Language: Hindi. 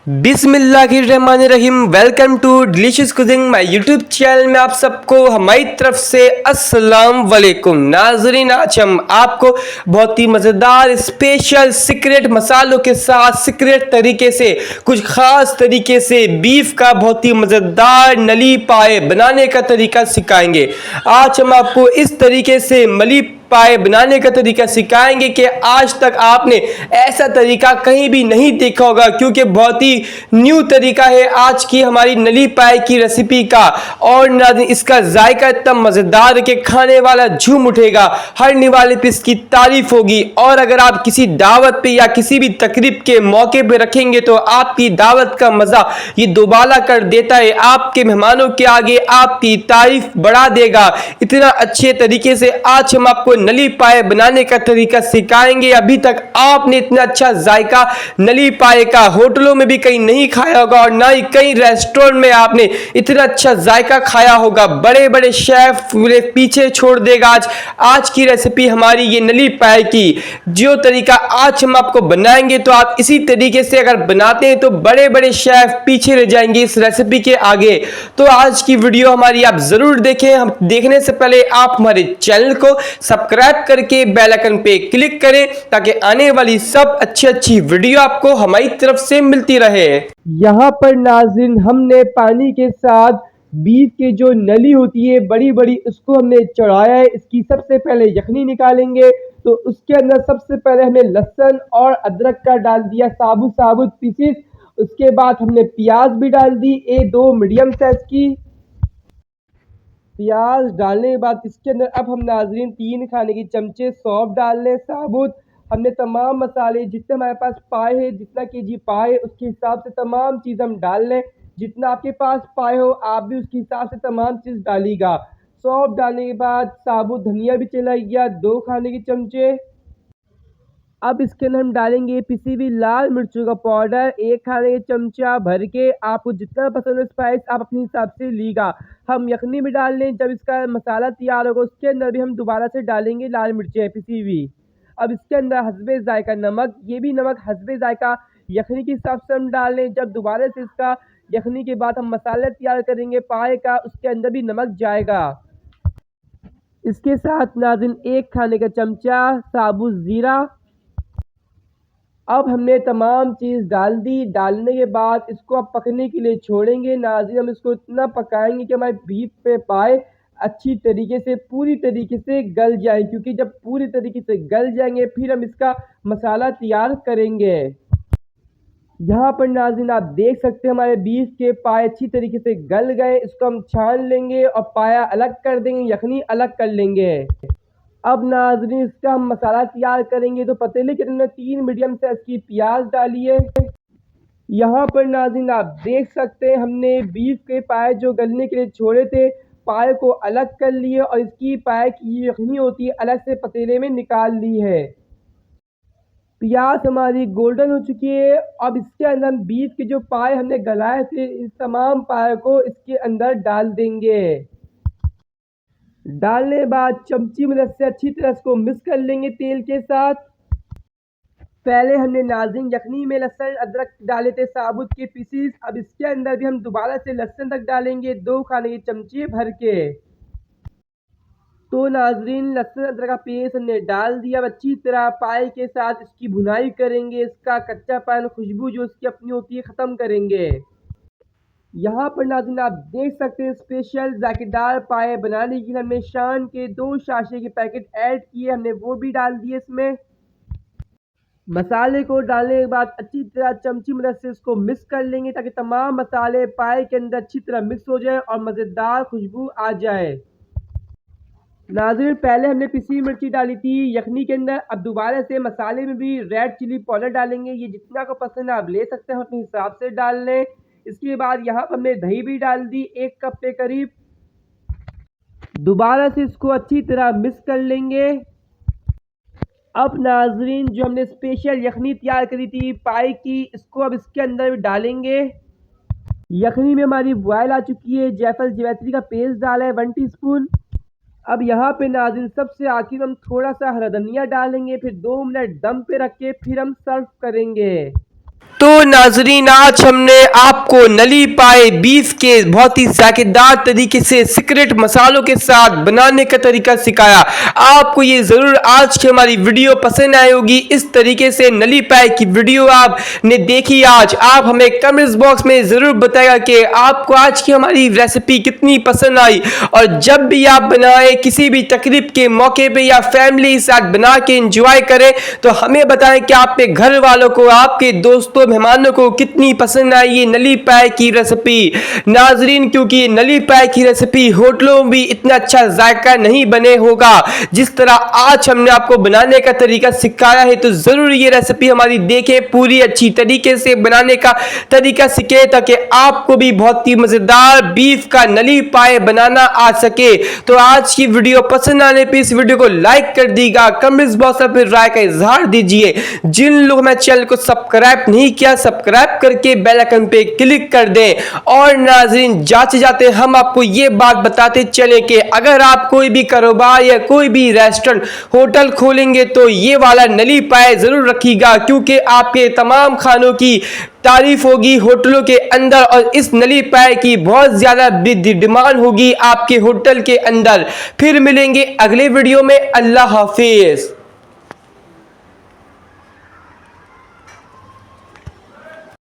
बिस्मिल्लाहिर्रहमानिर्रहीम। Welcome to delicious cooking my YouTube channel में आप सबको हमारी तरफ से अस्सलाम वालेकुम। नाजरीन, आज हम आपको बहुत ही मज़ेदार स्पेशल सीक्रेट मसालों के साथ सीक्रेट तरीके से कुछ ख़ास तरीके से बीफ का बहुत ही मज़ेदार नली पाए बनाने का तरीका सिखाएंगे। आज हम आपको इस तरीके से मली पाए बनाने का तरीका सिखाएंगे कि आज तक आपने ऐसा तरीका कहीं भी नहीं देखा होगा, क्योंकि बहुत ही न्यू तरीका है आज की हमारी नली पाए की रेसिपी का। और नाज़रीन, इसका जायका इतना मज़ेदार है कि खाने वाला झूम उठेगा, हर निवाले पे इसकी तारीफ होगी। और अगर आप किसी दावत पे या किसी भी तकरीब के मौके पे रखेंगे तो आपकी दावत का मज़ा ये दोबाला कर देता है, आपके मेहमानों के आगे आपकी तारीफ बढ़ा देगा। इतना अच्छे तरीके से आज हम आपको नली पाए बनाने का तरीका सिखाएंगे। अभी तक आपने इतना अच्छा जायका नली पाए का होटलों में भी कहीं नहीं खाया होगा और ना ही कहीं रेस्टोरेंट में आपने इतना अच्छा जायका खाया होगा। बड़े बड़े शेफ पीछे छोड़ देगा। आज की रेसिपी हमारी ये नली पाए की जो तरीका आज हम आपको बनाएंगे, तो आप इसी तरीके से अगर बनाते हैं तो बड़े बड़े शेफ पीछे रह जाएंगे इस रेसिपी के आगे। तो आज की वीडियो हमारी आप जरूर देखें। हम देखने से पहले आप हमारे चैनल को सब्सक्राइब करके बेल आइकन पे क्लिक करें ताकि आने वाली सब अच्छी वीडियो आपको हमारी तरफ से मिलती रहे। यहाँ पर नाज़रीन, हमने पानी के साथ बीफ के जो नली होती है बड़ी बड़ी, उसको हमने चढ़ाया है। इसकी सबसे पहले यखनी निकालेंगे तो उसके अंदर सबसे पहले हमने लहसुन और अदरक का डाल दिया साबुत पीसेस। उसके बाद हमने प्याज भी डाल दी, दो मीडियम साइज की प्याज डालने के बाद इसके अंदर अब हम नाजरीन 3 खाने की चमचे सौंफ डाल लें साबुत। हमने तमाम मसाले जितने हमारे पास पाए हैं, जितना केजी पाए उसके हिसाब से तमाम चीज़ हम डाल लें। जितना आपके पास पाए हो आप भी उसके हिसाब से तमाम चीज़ डालिएगा। सौंफ डालने के बाद साबुत धनिया भी चलाइएगा 2 खाने की चमचे। अब इसके अंदर हम डालेंगे पिसी हुई लाल मिर्चों का पाउडर 1 खाने का चमचा भर के। आपको जितना पसंद है स्पाइस आप अपने हिसाब से लीजिएगा। हम यखनी भी डाल लें, जब इसका मसाला तैयार होगा उसके अंदर भी हम दोबारा से डालेंगे लाल मिर्चें पिसी हुई। अब इसके अंदर हस्बे जायका नमक, ये भी नमक हस्बे जायका यखनी के हिसाब से हम डाल लें। जब दोबारा से इसका यखनी के बाद हम मसाला तैयार करेंगे पाए का, उसके अंदर भी नमक जाएगा। इसके साथ नाज़रीन 1 खाने का चमचा साबुत ज़ीरा। अब हमने तमाम चीज़ डाल दी। डालने के बाद इसको अब पकने के लिए छोड़ेंगे। नाज़रीन, हम इसको इतना पकाएंगे कि हमारे बीफ पे पाए अच्छी तरीके से पूरी तरीके से गल जाए, क्योंकि जब पूरी तरीके से गल जाएंगे फिर हम इसका मसाला तैयार करेंगे। यहाँ पर नाज़रीन आप देख सकते हैं हमारे बीफ के पाए अच्छी तरीके से गल गए। इसको हम छान लेंगे और पाया अलग कर देंगे, यखनी अलग कर लेंगे। अब नाज़रीन इसका हम मसाला तैयार करेंगे तो पतीले के अंदर 3 मीडियम साइज की प्याज डालिए। यहाँ पर नाज़रीन आप देख सकते हैं हमने बीफ के पाए जो गलने के लिए छोड़े थे, पाए को अलग कर लिए और इसकी पाए की यखनी होती है अलग से पतीले में निकाल ली है। प्याज हमारी गोल्डन हो चुकी है। अब इसके अंदर हम बीफ के जो पाए हमने गलाए थे इस तमाम पाए को इसके अंदर डाल देंगे। डालने के बाद चमची मदद से अच्छी तरह इसको मिक्स कर लेंगे तेल के साथ। पहले हमने नाज़रीन यखनी में लहसुन अदरक डाले थे साबुत के पीसीस। अब इसके अंदर भी हम दोबारा से लहसुन तक डालेंगे 2 खाने के चमचे भर के। तो नाज़रीन लहसुन अदरक का पेस्ट हमने डाल दिया। अब अच्छी तरह पाए के साथ इसकी भुनाई करेंगे, इसका कच्चापन खुशबू जो इसकी अपनी होती है ख़त्म करेंगे। यहाँ पर नाज़रीन आप देख सकते हैं स्पेशल जायकेदार पाए बनाने के लिए हमने शान के 2 साशे के पैकेट ऐड किए, हमने वो भी डाल दिए इसमें। मसाले को डालने के बाद अच्छी तरह चमची मदद से इसको मिक्स कर लेंगे ताकि तमाम मसाले पाए के अंदर अच्छी तरह मिक्स हो जाए और मज़ेदार खुशबू आ जाए। नाज़रीन पहले हमने पिसी मिर्ची डाली थी यखनी के अंदर, अब दोबारा से मसाले में भी रेड चिली पाउडर डालेंगे। ये जितना को पसंद है आप ले सकते हैं, अपने हिसाब से डाल लें। इसके बाद यहाँ पर हमने दही भी डाल दी 1 कप के करीब। दोबारा से इसको अच्छी तरह मिक्स कर लेंगे। अब नाज़रीन जो हमने स्पेशल यखनी तैयार करी थी पाई की, इसको अब इसके अंदर डालेंगे। यखनी में हमारी बॉयल आ चुकी है। जायफल जवैत्री का पेस्ट डाला है 1 टीस्पून। अब यहाँ पे नाज़रीन सबसे आखिर हम थोड़ा सा हरा धनिया डालेंगे, फिर 2 मिनट दम पे रख के फिर हम सर्व करेंगे। तो नाजरीन, आज हमने आपको नली पाए बीफ के बहुत ही जायकेदार तरीके से सीक्रेट मसालों के साथ बनाने का तरीका सिखाया। आपको ये ज़रूर आज की हमारी वीडियो पसंद आई होगी। इस तरीके से नली पाए की वीडियो आपने देखी आज, आप हमें कमेंट्स बॉक्स में ज़रूर बताएगा कि आपको आज की हमारी रेसिपी कितनी पसंद आई। और जब भी आप बनाए किसी भी तकरीब के मौके पे या फैमिली के साथ बना के इंजॉय करें तो हमें बताएं कि आपके घर वालों को, आपके दोस्तों, मेहमानों को कितनी पसंद आई ये नली पाए की रेसिपी। नाजरीन, क्योंकि नली पाए की रेसिपी होटलों में भी इतना अच्छा जायका नहीं बने होगा जिस तरह आज हमने आपको बनाने का तरीका सिखाया है, तो जरूर ये रेसिपी हमारी देखें, पूरी अच्छी तरीके से बनाने का तरीका सीखे ताकि आपको भी बहुत ही मजेदार बीफ का नली पाए बनाना आ सके। तो आज की वीडियो पसंद आने पर इस वीडियो को लाइक कर दीजिएगा, कमेंट्स बॉक्स में राय का इजहार दीजिए। जिन लोग हमारे चैनल को सब्सक्राइब नहीं किया, सब्सक्राइब करके बेल आइकन पे क्लिक कर दें। और नाज़रीन, जाते जाते हम आपको ये बात बताते चले कि अगर आप कोई भी कारोबार या कोई भी रेस्टोरेंट, होटल खोलेंगे तो ये वाला नली पाए जरूर रखिएगा, क्योंकि आपके तमाम खानों की तारीफ होगी होटलों के अंदर और इस नली पाए की बहुत ज्यादा डिमांड होगी आपके होटल के अंदर। फिर मिलेंगे अगले वीडियो में। अल्लाह हाफिज।